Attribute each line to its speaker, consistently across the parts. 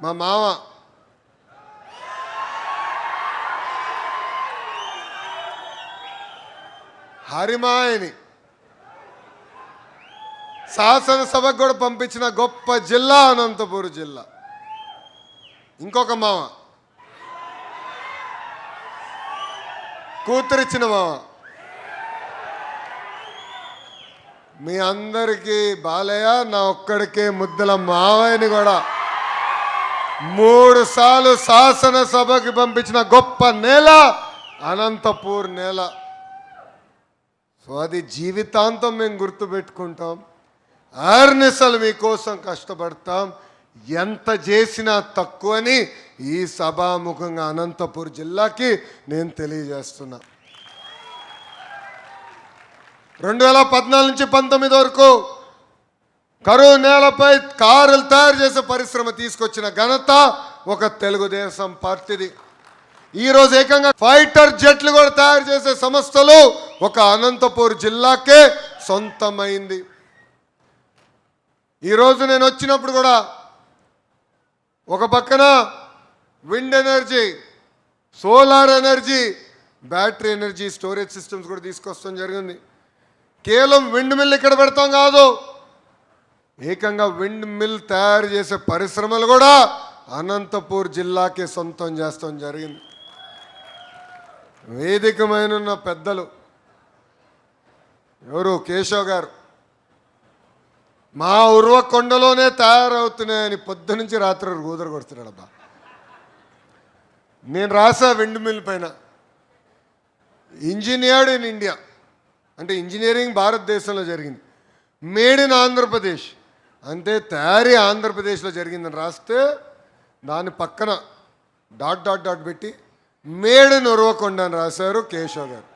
Speaker 1: మా మామ హరిమాయని శాసనసభకు కూడా పంపించిన గొప్ప జిల్లా అనంతపూర్ జిల్లా. ఇంకొక మామ కూతురిచ్చిన మామ. మీ అందరికీ బాలయ్య నా ఒక్కడికే ముద్దల మావయ్యని కూడా 3 సార్లు శాసనసభకి పంపించిన గొప్ప నేల అనంతపూర్ నేల. సో అది జీవితాంతం మేము గుర్తుపెట్టుకుంటాం. అర్నిసలు మీకోసం కష్టపడతాం. ఎంత చేసినా తక్కువని ఈ సభాముఖంగా అనంతపూర్ జిల్లాకి నేను తెలియజేస్తున్నా. 2014 నుంచి 19 వరకు కరువు నేలపై కారులు తయారు చేసే పరిశ్రమ తీసుకొచ్చిన ఘనత ఒక తెలుగుదేశం పార్టీది. ఈరోజు ఏకంగా ఫైటర్ జెట్లు కూడా తయారు చేసే సంస్థలు ఒక అనంతపూర్ జిల్లాకే సొంతమైంది. ఈరోజు నేను వచ్చినప్పుడు కూడా ఒక పక్కన wind energy, solar energy, battery energy storage systems కూడా తీసుకొస్తాం జరిగింది. కేవలం విండ్ మిల్ ఇక్కడ పెడతాం కాదు, ఏకంగా విండ్ మిల్ తయారు చేసే పరిశ్రమలు కూడా అనంతపూర్ జిల్లాకే సొంతం చేస్తాం జరిగింది. వేదికమైన పెద్దలు ఎవరు కేశవ్ గారు మా ఉర్వకొండలోనే తయారవుతున్నాయని పొద్దు నుంచి రాత్రి గూదరు కొడుతున్నాడు. అబ్బా నేను రాసా విండ్ మిల్ పైన ఇంజనీర్డ్ ఇన్ ఇండియా, అంటే ఇంజనీరింగ్ భారతదేశంలో జరిగింది, మేడ్ ఇన్ ఆంధ్రప్రదేశ్ అంటే తయారీ ఆంధ్రప్రదేశ్లో జరిగిందని రాస్తే దాని పక్కన డాట్ డాట్ డాట్ పెట్టి మేడ్ ఇన్ ఉర్వకొండ అని రాశారు కేశవ్ గారు.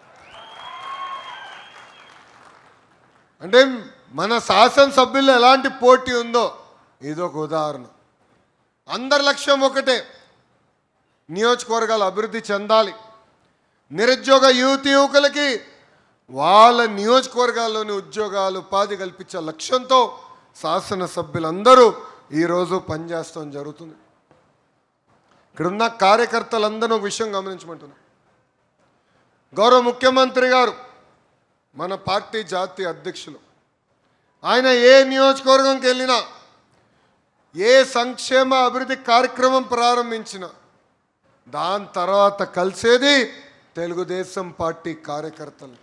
Speaker 1: అంటే మన శాసనసభ్యుల్లో ఎలాంటి పోటీ ఉందో ఇదొక ఉదాహరణ. అందరి లక్ష్యం ఒకటే, నియోజకవర్గాలు అభివృద్ధి చెందాలి. నిరుద్యోగ యువకులకి వాళ్ళ నియోజకవర్గాల్లోని ఉద్యోగాలు, ఉపాధి కల్పించే లక్ష్యంతో శాసనసభ్యులందరూ ఈరోజు పనిచేస్తాం జరుగుతుంది. ఇక్కడున్న కార్యకర్తలందరూ ఒక విషయం గమనించమంటున్నాం. గౌరవ ముఖ్యమంత్రి గారు మన పార్టీ జాతీయ అధ్యక్షులు, ఆయన ఏ నియోజకవర్గంకి వెళ్ళినా, ఏ సంక్షేమ అభివృద్ధి కార్యక్రమం ప్రారంభించినా దాని తర్వాత కలిసేది తెలుగుదేశం పార్టీ కార్యకర్తలు.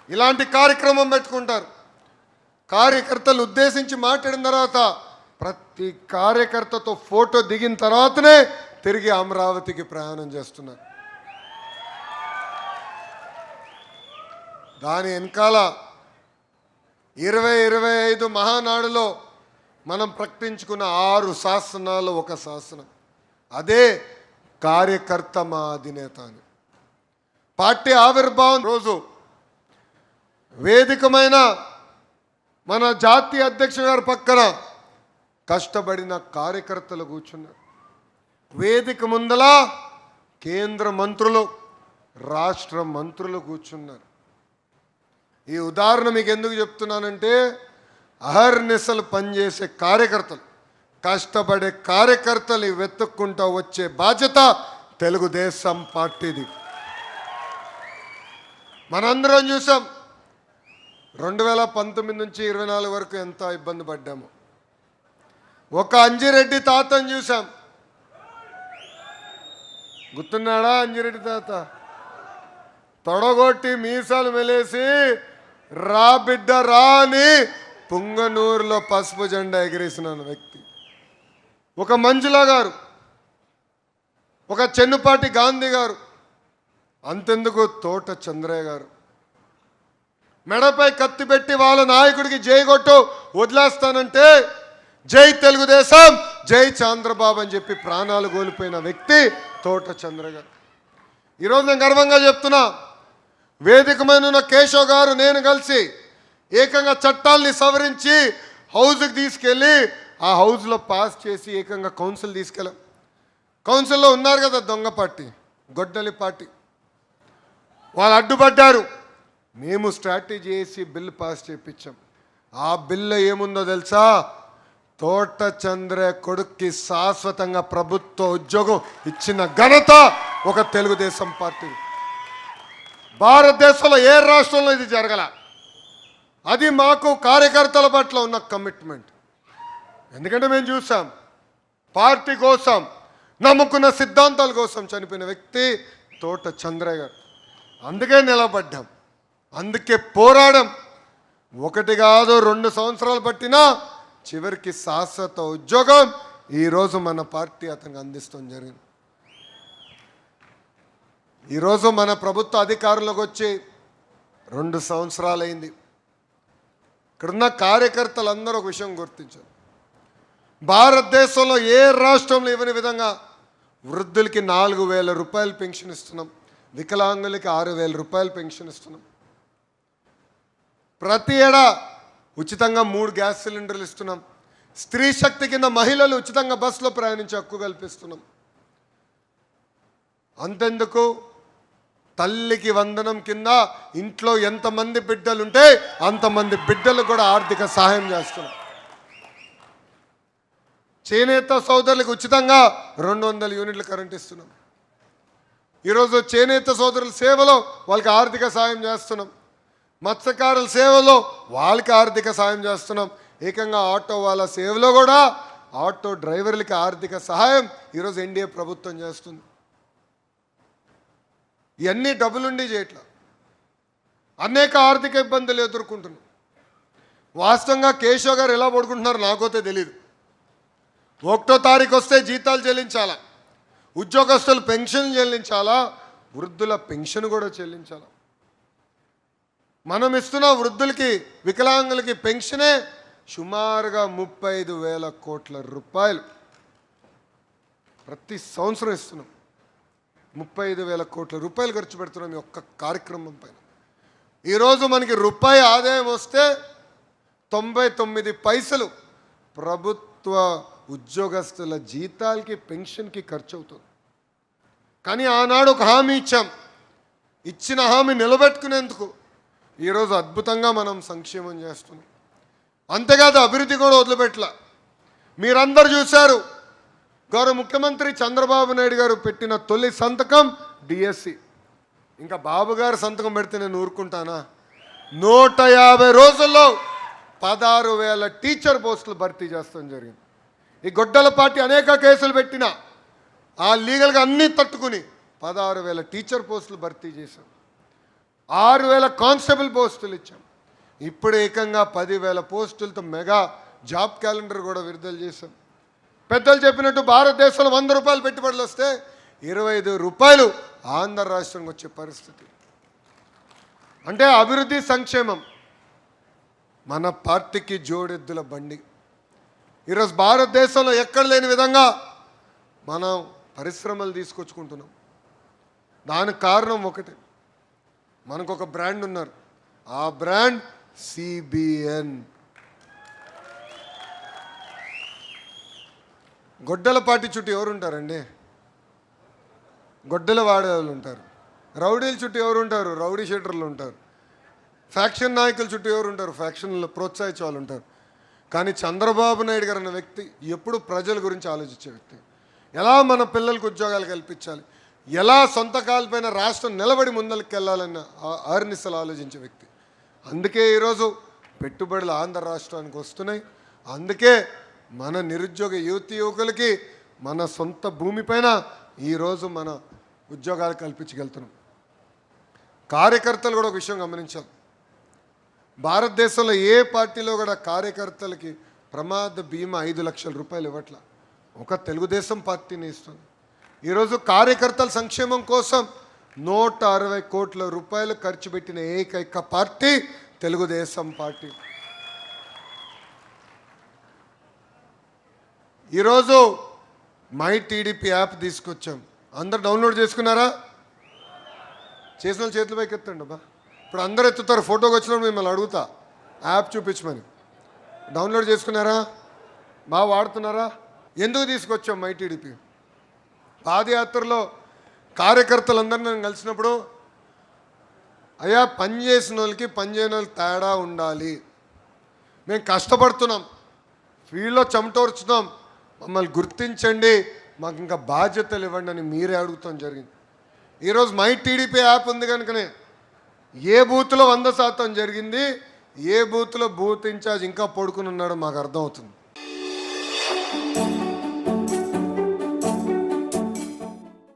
Speaker 1: ఇలాంటి కార్యక్రమం పెట్టుకుంటారు. కార్యకర్తలు ఉద్దేశించి మాట్లాడిన తర్వాత ప్రతి కార్యకర్తతో ఫోటో దిగిన తర్వాతనే తిరిగి అమరావతికి ప్రయాణం చేస్తున్నారు. దాని వెనకాల 2025 మహానాడులో మనం ప్రకటించుకున్న 6 శాసనాలు ఒక శాసనం, అదే కార్యకర్త మా అధినేత అని. పార్టీ ఆవిర్భావం రోజు వేదికమైన మన జాతీయ అధ్యక్షుడు గారి పక్కన కష్టపడిన కార్యకర్తలు కూర్చున్నారు. వేదిక ముందల కేంద్ర మంత్రులు, రాష్ట్ర మంత్రులు కూర్చున్నారు. ఈ ఉదాహరణ మీకు ఎందుకు చెప్తున్నానంటే అహర్నిశలు పనిచేసే కార్యకర్తలు, కష్టపడే కార్యకర్తలు వెతుక్కుంటూ వచ్చే బాధ్యత తెలుగుదేశం పార్టీది. మనందరం చూసాం 2019 నుంచి 24 వరకు ఎంత ఇబ్బంది పడ్డాము. ఒక అంజిరెడ్డి తాతని చూసాం, గుర్తున్నాడా? అంజిరెడ్డి తాత తొడగొట్టి మీసాలు మెలేసి రా బిడ్డ రా అని పుంగనూరులో పసుపు జెండా ఎగిరేసిన వ్యక్తి. ఒక మంజుల గారు, ఒక చెన్నుపాటి గాంధీ గారు, అంతెందుకు తోట చంద్రయ్య గారు మెడపై కత్తి పెట్టి వాళ్ళ నాయకుడికి జై కొట్టు వదిలేస్తానంటే జై తెలుగుదేశం, జై చంద్రబాబు అని చెప్పి ప్రాణాలు కోల్పోయిన వ్యక్తి తోట చంద్రయ్య గారు. ఈరోజు నేను గర్వంగా చెప్తున్నా, వేదిక మీద ఉన్న కేశవ్ గారు నేను కలిసి ఏకంగా చట్టాల్ని సవరించి హౌస్కి తీసుకెళ్ళి ఆ హౌస్లో పాస్ చేసి ఏకంగా కౌన్సిల్ తీసుకెళ్ళాం. కౌన్సిల్లో ఉన్నారు కదా దొంగ పార్టీ, గొడ్డలి పార్టీ, వాళ్ళు అడ్డుపడ్డారు. మేము స్ట్రాటజీ చేసి బిల్లు పాస్ చేయించాం. ఆ బిల్లు ఏముందో తెలుసా? తోట చంద్ర కొడుక్కి శాశ్వతంగా ప్రభుత్వ ఉద్యోగం ఇచ్చిన ఘనత ఒక తెలుగుదేశం పార్టీ. భారతదేశంలో ఏ రాష్ట్రంలో ఇది జరగల. అది మాకు కార్యకర్తల పట్ల ఉన్న కమిట్మెంట్. ఎందుకంటే మేము చూసాం, పార్టీ కోసం నమ్ముకున్న సిద్ధాంతాల కోసం చనిపోయిన వ్యక్తి తోట చంద్రయ్య గారు. అందుకే నిలబడ్డాం, అందుకే పోరాడం. 1 కాదు 2 సంవత్సరాలు పట్టినా చివరికి శాశ్వత ఉద్యోగం ఈరోజు మన పార్టీ అతనికి అందిస్తాం జరిగింది. ఈరోజు మన ప్రభుత్వ అధికారంలోకి వచ్చి 2 సంవత్సరాలైంది. ఇక్కడున్న కార్యకర్తలందరూ ఒక విషయం గుర్తించారు. భారతదేశంలో ఏ రాష్ట్రంలో ఇవ్వని విధంగా వృద్ధులకి 4,000 రూపాయలు పెన్షన్ ఇస్తున్నాం, వికలాంగులకి 6,000 రూపాయలు పెన్షన్ ఇస్తున్నాం. ప్రతి ఏడా ఉచితంగా 3 గ్యాస్ సిలిండర్లు ఇస్తున్నాం. స్త్రీ శక్తి కింద మహిళలు ఉచితంగా బస్సులో ప్రయాణించే హక్కు కల్పిస్తున్నాం. అంతెందుకు, తల్లికి వందనం కింద ఇంట్లో ఎంతమంది బిడ్డలుంటే అంతమంది బిడ్డలు కూడా ఆర్థిక సహాయం చేస్తున్నాం. చేనేత సోదరులకు ఉచితంగా 200 యూనిట్ల కరెంట్ ఇస్తున్నాం. ఈరోజు చేనేత సోదరుల సేవలో వాళ్ళకి ఆర్థిక సాయం చేస్తున్నాం. మత్స్యకారుల సేవలో వాళ్ళకి ఆర్థిక సాయం చేస్తున్నాం. ఏకంగా ఆటో వాళ్ళ సేవలో కూడా ఆటో డ్రైవర్లకి ఆర్థిక సహాయం ఈరోజు ఎన్డీఏ ప్రభుత్వం చేస్తుంది. ఇవన్నీ డబ్బులుండి చేయట్లా, అనేక ఆర్థిక ఇబ్బందులు ఎదుర్కొంటున్నాం. వాస్తవంగా కేశవ్ గారు ఎలా పడుకుంటున్నారో నాకైతే తెలియదు. 1వ తారీఖు వస్తే జీతాలు చెల్లించాలా, ఉద్యోగస్తులు పెన్షన్ చెల్లించాలా, వృద్ధుల పెన్షన్ కూడా చెల్లించాలా. మనం ఇస్తున్న వృద్ధులకి వికలాంగులకి పెన్షనే సుమారుగా 35,000 కోట్ల రూపాయలు ప్రతి సంవత్సరం ఇస్తున్నాం. 35,000 కోట్ల రూపాయలు ఖర్చు పెడుతున్నాం ఈ ఒక్క కార్యక్రమం పైన. ఈరోజు మనకి రూపాయి ఆదాయం వస్తే 99 పైసలు ప్రభుత్వ ఉద్యోగస్తుల జీతాలకి పెన్షన్కి ఖర్చు అవుతుంది. కానీ ఆనాడు ఒక హామీ ఇచ్చాం, ఇచ్చిన హామీ నిలబెట్టుకునేందుకు ఈరోజు అద్భుతంగా మనం సంక్షేమం చేస్తున్నాం. అంతేకాదు అభివృద్ధి కూడా వదిలిపెట్టలా. మీరందరూ చూశారు, గౌరవ ముఖ్యమంత్రి చంద్రబాబు నాయుడు గారు పెట్టిన తొలి సంతకం డిఎస్సి. ఇంకా బాబు గారు సంతకం పెడితే నేను ఊరుకుంటానా? 150 రోజుల్లో 16,000 టీచర్ పోస్టులు భర్తీ చేస్తాం జరిగింది. ఈ గొడ్డల పార్టీ అనేక కేసులు పెట్టినా ఆ లీగల్గా అన్నీ తట్టుకుని 16,000 టీచర్ పోస్టులు భర్తీ చేశాం. 6,000 కానిస్టేబుల్ పోస్టులు ఇచ్చాం. ఇప్పుడు ఏకంగా 10,000 పోస్టులతో మెగా జాబ్ క్యాలెండర్ కూడా విడుదల చేశాం. పెద్దలు చెప్పినట్టు భారతదేశంలో 100 రూపాయలు పెట్టుబడులు వస్తే 25 రూపాయలు ఆంధ్ర రాష్ట్రంకి వచ్చే పరిస్థితి. అంటే అభివృద్ధి సంక్షేమం మన పార్టీకి జోడెద్దుల బండి. ఈరోజు భారతదేశంలో ఎక్కడ లేని విధంగా మనం పరిశ్రమలు తీసుకొచ్చుకుంటున్నాం. దానికి కారణం ఒకటి, మనకు ఒక బ్రాండ్ ఉన్నారు, ఆ బ్రాండ్ సిబిఎన్. గొడ్డల పార్టీ చుట్టూ ఎవరు ఉంటారండి? గొడ్డల వాడేవాళ్ళు ఉంటారు. రౌడీల చుట్టూ ఎవరు ఉంటారు? రౌడీ షీటర్లు ఉంటారు. ఫ్యాక్షన్ నాయకుల చుట్టూ ఎవరు ఉంటారు? ఫ్యాక్షన్లో ప్రోత్సహించే వాళ్ళు ఉంటారు. కానీ చంద్రబాబు నాయుడు గారు అన్న వ్యక్తి ఎప్పుడు ప్రజల గురించి ఆలోచించే వ్యక్తి. ఎలా మన పిల్లలకు ఉద్యోగాలు కల్పించాలి, ఎలా సొంత కాలిపైన రాష్ట్రం నిలబడి ముందరికి వెళ్ళాలన్న ఆర్నిసలు ఆలోచించే వ్యక్తి. అందుకే ఈరోజు పెట్టుబడులు ఆంధ్ర రాష్ట్రానికి వస్తున్నాయి. అందుకే మన నిరుద్యోగ యువకులకి మన సొంత భూమిపైన ఈరోజు మన ఉద్యోగాలు కల్పించగలుగుతున్నాం. కార్యకర్తలు కూడా ఒక విషయం గమనించాలి, భారతదేశంలో ఏ పార్టీలో కూడా కార్యకర్తలకి ప్రమాద బీమా 5 లక్షల రూపాయలు ఇవ్వట్లా, ఒక తెలుగుదేశం పార్టీని ఇస్తుంది. ఈరోజు కార్యకర్తల సంక్షేమం కోసం 160 కోట్ల రూపాయలు ఖర్చు పెట్టిన ఏకైక పార్టీ తెలుగుదేశం పార్టీ. ఈరోజు మై టీడీపీ యాప్ తీసుకొచ్చాం. అందరు డౌన్లోడ్ చేసుకున్నారా? చేసిన వాళ్ళు చేతుల పైకి ఎత్తండి అబ్బా. ఇప్పుడు అందరు ఎత్తుతారు, ఫోటోకి వచ్చినప్పుడు మిమ్మల్ని అడుగుతా యాప్ చూపించమని. డౌన్లోడ్ చేసుకున్నారా? బాగా వాడుతున్నారా? ఎందుకు తీసుకొచ్చాం మై టీడీపీ? పాదయాత్రలో కార్యకర్తలందరూ నేను కలిసినప్పుడు, అయ్యా పని చేసిన వాళ్ళకి పని చేయని వాళ్ళకి తేడా ఉండాలి, మేము కష్టపడుతున్నాం, ఫీల్డ్లో చెమటోర్చుతాం, మమ్మల్ని గుర్తించండి, మాకు ఇంకా బాధ్యతలు ఇవ్వండి అని మీరే అడుగుతాం జరిగింది. ఈరోజు మై టీడీపీ యాప్ ఉంది కనుకనే ఏ బూత్లో 100% జరిగింది, ఏ బూత్లో బూత్ ఇన్ఛార్జ్ ఇంకా పడుకుని ఉన్నాడో మాకు అర్థమవుతుంది.